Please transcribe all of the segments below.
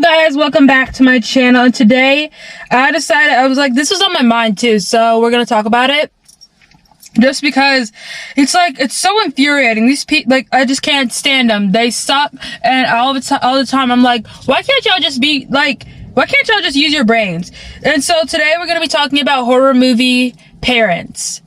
guys, welcome back to my channel. And today I decided, I was like, this was on my mind too, so we're gonna talk about it just because it's like, it's so infuriating. These people, like, I just can't stand them. They stop, and all the time I'm like, why can't y'all just be like, why can't y'all just use your brains? And so today we're gonna be talking about horror movie parents.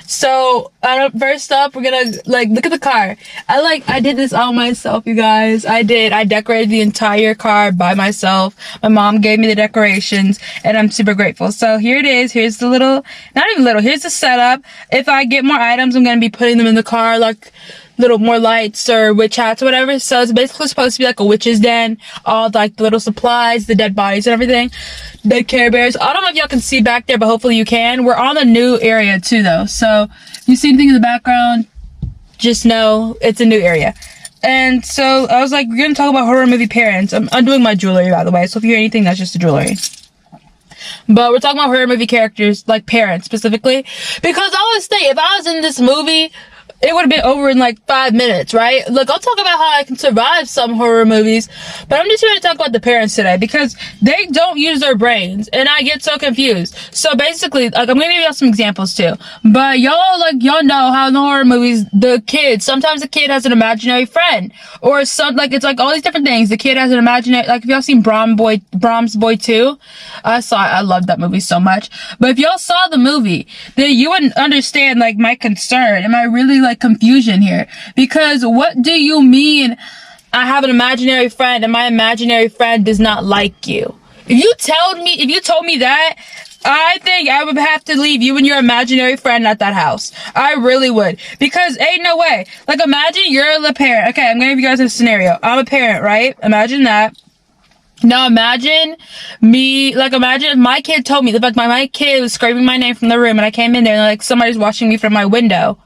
So, first up, we're gonna, like, look at the car. I did this all myself, you guys. I decorated the entire car by myself. My mom gave me the decorations, and I'm super grateful. So, here it is. Here's the little, not even little, here's the setup. If I get more items, I'm gonna be putting them in the car, like, little more lights or witch hats or whatever. So it's basically supposed to be like a witch's den. All like the little supplies, the dead bodies and everything. Dead Care Bears. I don't know if y'all can see back there, but hopefully you can. We're on the new area too though. So if you see anything in the background, just know it's a new area. And so I was like, we're gonna talk about horror movie parents. I'm undoing my jewelry, by the way. So if you hear anything, that's just the jewelry. But we're talking about horror movie characters, like parents specifically. Because I always think, if I was in this movie, it would have been over in like 5 minutes, right? Look, I'll talk about how I can survive some horror movies, but I'm just here to talk about the parents today because they don't use their brains, and I get so confused. So basically, like, I'm gonna give y'all some examples too, but y'all know how in the horror movies, the kids, sometimes the kid has an imaginary friend, or some, like, it's like all these different things. The kid has an imaginary, like, if y'all seen Brahms Boy 2, I loved that movie so much. But if y'all saw the movie, then you wouldn't understand, like, my concern. Am I really, like, confusion here? Because what do you mean I have an imaginary friend and my imaginary friend does not like you? If you told me that, I think I would have to leave you and your imaginary friend at that house. I really would. Because ain't no way. Like, imagine you're the parent. Okay, I'm gonna give you guys a scenario. I'm a parent, right? Imagine that. Now imagine me, like, imagine if my kid told me, like, my kid was screaming my name from the room and I came in there and, like, somebody's watching me from my window.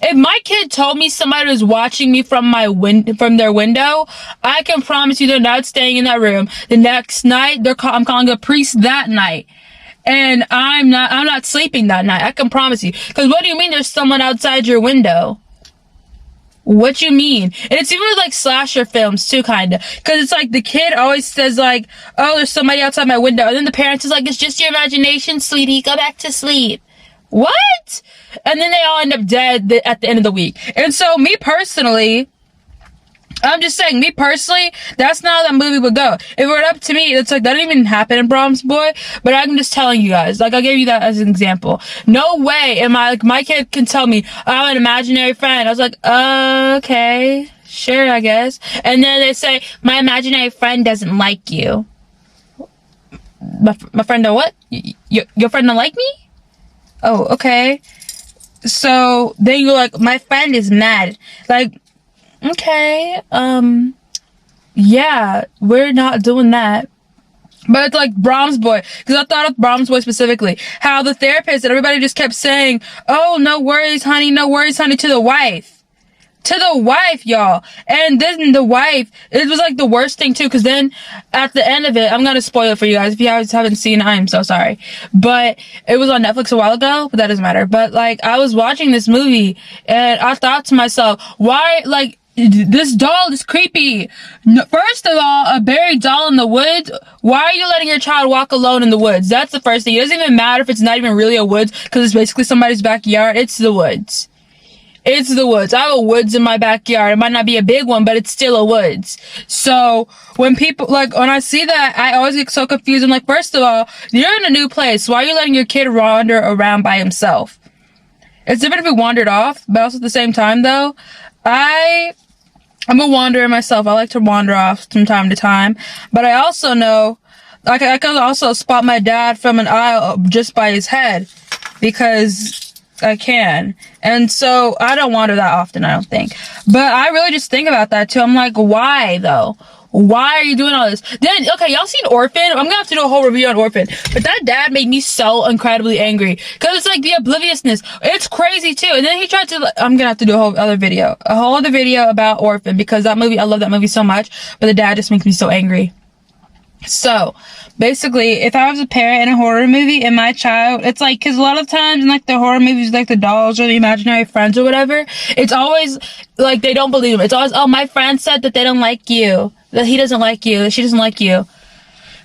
If my kid told me somebody was watching me from their window, I can promise you they're not staying in that room. The next night, I'm calling a priest that night. And I'm not sleeping that night. I can promise you. Because what do you mean there's someone outside your window? What you mean? And it's even with, like, slasher films too, kinda. Cause it's like the kid always says, like, oh, there's somebody outside my window. And then the parents is like, it's just your imagination, sweetie. Go back to sleep. What? And then they all end up dead at the end of the week. And so, me personally, I'm just saying, me personally, that's not how that movie would go. If it were up to me, it's like, that didn't even happen in Brahms Boy, but I'm just telling you guys, like, I gave you that as an example. No way am I, like, my kid can tell me, I'm an imaginary friend. I was like, okay, sure, I guess. And then they say, my imaginary friend doesn't like you. My friend don't what? Your friend don't like me? Oh, okay. So then you're like, my friend is mad. Like, okay, yeah, we're not doing that. But it's like Brahms Boy, because I thought of Brahms Boy specifically, how the therapist and everybody just kept saying, oh, no worries, honey, to the wife. To the wife, y'all. And then the wife, it was like the worst thing too, because then at the end of it, I'm gonna spoil it for you guys. If you guys haven't seen it, I am so sorry. But it was on Netflix a while ago, but that doesn't matter. But, like, I was watching this movie and I thought to myself, why, like, this doll is creepy. First of all, a buried doll in the woods. Why are you letting your child walk alone in the woods? That's the first thing. It doesn't even matter if it's not even really a woods, because it's basically somebody's backyard. It's the woods. It's the woods. I have a woods in my backyard. It might not be a big one, but it's still a woods. So, when people, like, when I see that, I always get so confused. I'm like, first of all, you're in a new place. Why are you letting your kid wander around by himself? It's different if he wandered off, but also at the same time, though, I'm a wanderer myself. I like to wander off from time to time. But I also know, like, I can also spot my dad from an aisle just by his head. Because I can. And so, I don't wander that often, I don't think. But I really just think about that, too. I'm like, why, though? Why are you doing all this? Then, okay, y'all seen Orphan? I'm gonna have to do a whole review on Orphan. But that dad made me so incredibly angry. Because it's like the obliviousness. It's crazy, too. And then he tried to, I'm gonna have to do a whole other video about Orphan. Because that movie, I love that movie so much. But the dad just makes me so angry. So, basically, if I was a parent in a horror movie and my child, it's like, because a lot of times in, like, the horror movies, like, the dolls or the imaginary friends or whatever, it's always, like, they don't believe them. It's always, oh, my friend said that they don't like you. that he doesn't like you, that she doesn't like you.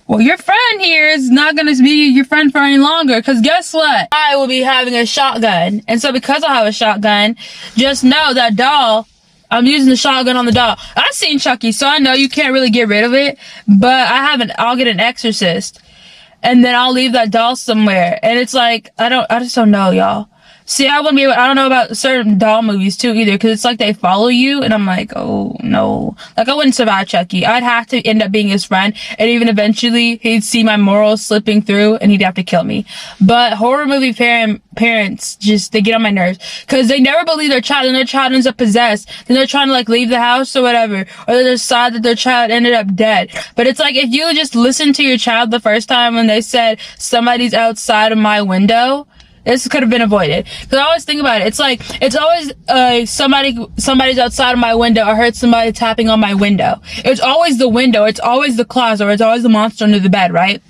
Well, your friend here is not going to be your friend for any longer, because guess what? I will be having a shotgun. And so because I have a shotgun, just know that doll, I'm using the shotgun on the doll. I've seen Chucky, so I know you can't really get rid of it, but I'll get an exorcist. And then I'll leave that doll somewhere. And it's like, I just don't know, y'all. See, I don't know about certain doll movies too either, because it's like they follow you, and I'm like, oh no. Like, I wouldn't survive Chucky. I'd have to end up being his friend, and even eventually, he'd see my morals slipping through, and he'd have to kill me. But horror movie parents, just, they get on my nerves, because they never believe their child, and their child ends up possessed. Then they're trying to, like, leave the house or whatever, or they're sad that their child ended up dead. But it's like, if you just listen to your child the first time when they said, somebody's outside of my window, this could have been avoided. Because I always think about it. It's like, it's always somebody's outside of my window. I heard somebody tapping on my window. It's always the window. It's always the closet. Or it's always the monster under the bed, right?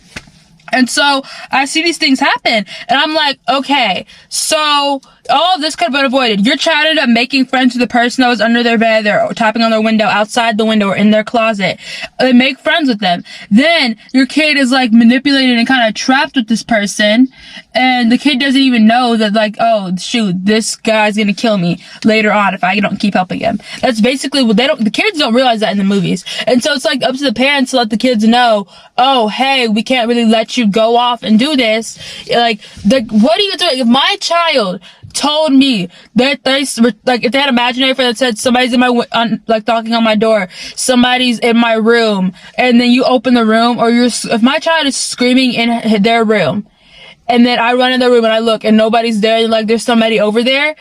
And so I see these things happen, and I'm like, okay, so all of this could have been avoided. Your child ended up making friends with the person that was under their bed, or tapping on their window, outside the window, or in their closet. They make friends with them. Then your kid is like manipulated and kind of trapped with this person, and the kid doesn't even know that, like, oh shoot, this guy's gonna kill me later on if I don't keep helping him. That's basically what the kids don't realize that in the movies. And so it's like up to the parents to let the kids know, oh hey, we can't really let you go off and do this. Like, what are you doing? If my child told me that if they had an imaginary friend that said somebody's in my like knocking on my door, somebody's in my room, and then you open the room, or if my child is screaming in their room, and then I run in the room and I look and nobody's there, like there's somebody over there,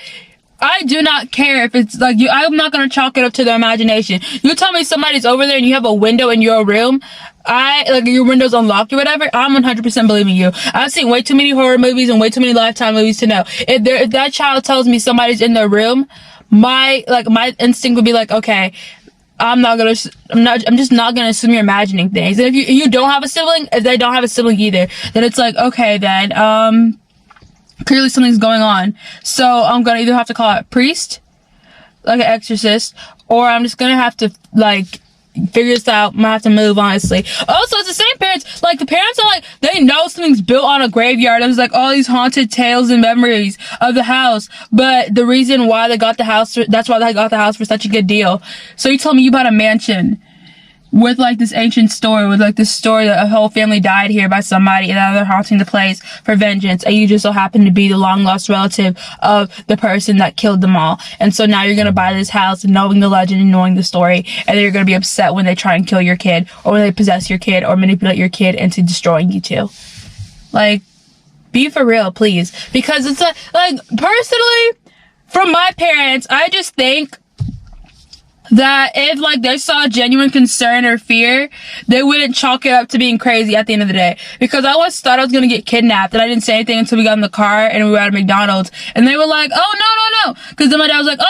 I do not care if it's like you. I'm not gonna chalk it up to their imagination. You tell me somebody's over there and you have a window in your room, your window's unlocked or whatever, I'm 100% believing you. I've seen way too many horror movies and way too many Lifetime movies to know. If that child tells me somebody's in their room, my instinct would be like, okay, I'm just not gonna assume you're imagining things. And if you don't have a sibling, if they don't have a sibling either, then it's like, okay then, clearly something's going on. So I'm gonna either have to call a priest, like an exorcist, or I'm just gonna have to, like, figure this out. I'm gonna have to move, honestly. Also, it's the same parents. Like, the parents are like, they know something's built on a graveyard. There's like all these haunted tales and memories of the house. But the reason why they got the house, that's why they got the house for such a good deal. So you told me you bought a mansion with like this ancient story, with like this story that a whole family died here by somebody, and now they're haunting the place for vengeance, and you just so happen to be the long lost relative of the person that killed them all. And so now you're gonna buy this house knowing the legend and knowing the story, and then you're gonna be upset when they try and kill your kid, or when they possess your kid, or manipulate your kid into destroying you too. Like, be for real, please. Because it's like, personally, from my parents, I just think that if, like, they saw genuine concern or fear, they wouldn't chalk it up to being crazy at the end of the day. Because I always thought I was gonna get kidnapped, and I didn't say anything until we got in the car and we were at McDonald's, and they were like, oh no, because then my dad was like, oh,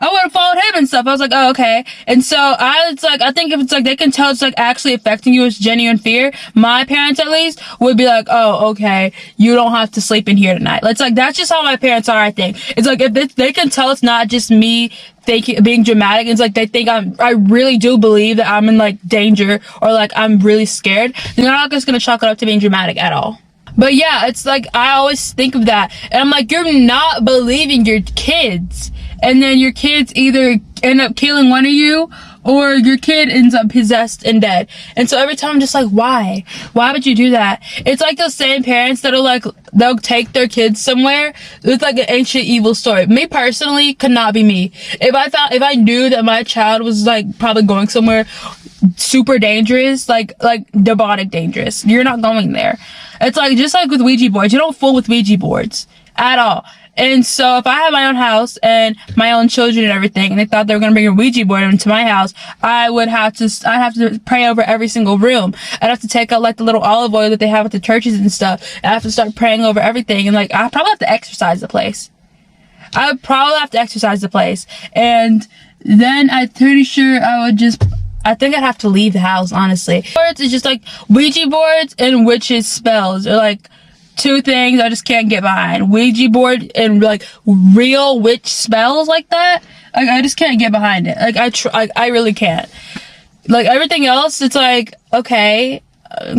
I would've followed him and stuff. I was like, oh, okay. And so I think if it's like they can tell it's like actually affecting you as genuine fear, my parents at least would be like, oh, okay, you don't have to sleep in here tonight. It's like, that's just how my parents are, I think. It's like, if they can tell it's not just me being dramatic, it's like they think I really do believe that I'm in like danger, or like I'm really scared, then they're not just gonna chalk it up to being dramatic at all. But yeah, it's like, I always think of that, and I'm like, you're not believing your kids, and then your kids either end up killing one of you, or your kid ends up possessed and dead. And so every time I'm just like, why would you do that? It's like those same parents that are like, they'll take their kids somewhere with like an ancient evil story. Me personally could not be me. If I knew that my child was like probably going somewhere super dangerous, like demonic dangerous, you're not going there. It's like, just like with Ouija boards, you don't fool with Ouija boards at all. And so if I had my own house and my own children and everything, and they thought they were going to bring a Ouija board into my house, I'd have to pray over every single room. I'd have to take out like the little olive oil that they have at the churches and stuff. I'd have to start praying over everything. And like, I'd probably have to exercise the place. And then I'm pretty sure I think I'd have to leave the house, honestly. It's just like Ouija boards and witches spells, or like two things I just can't get behind. Ouija board and like real witch spells like that. Like, I just can't get behind it. Like, I really can't. Like everything else, it's like, okay,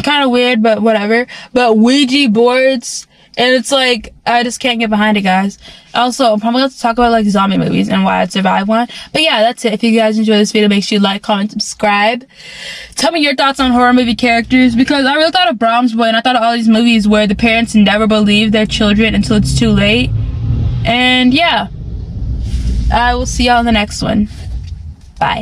kind of weird, but whatever. But Ouija boards, and it's like, I just can't get behind it, guys. Also, I'm probably going to talk about like zombie movies and why I'd survive one. But yeah, that's it. If you guys enjoyed this video, make sure you like, comment, subscribe. Tell me your thoughts on horror movie characters, because I really thought of Brahms Boy, and I thought of all these movies where the parents never believe their children until it's too late. And yeah, I will see y'all in the next one. Bye.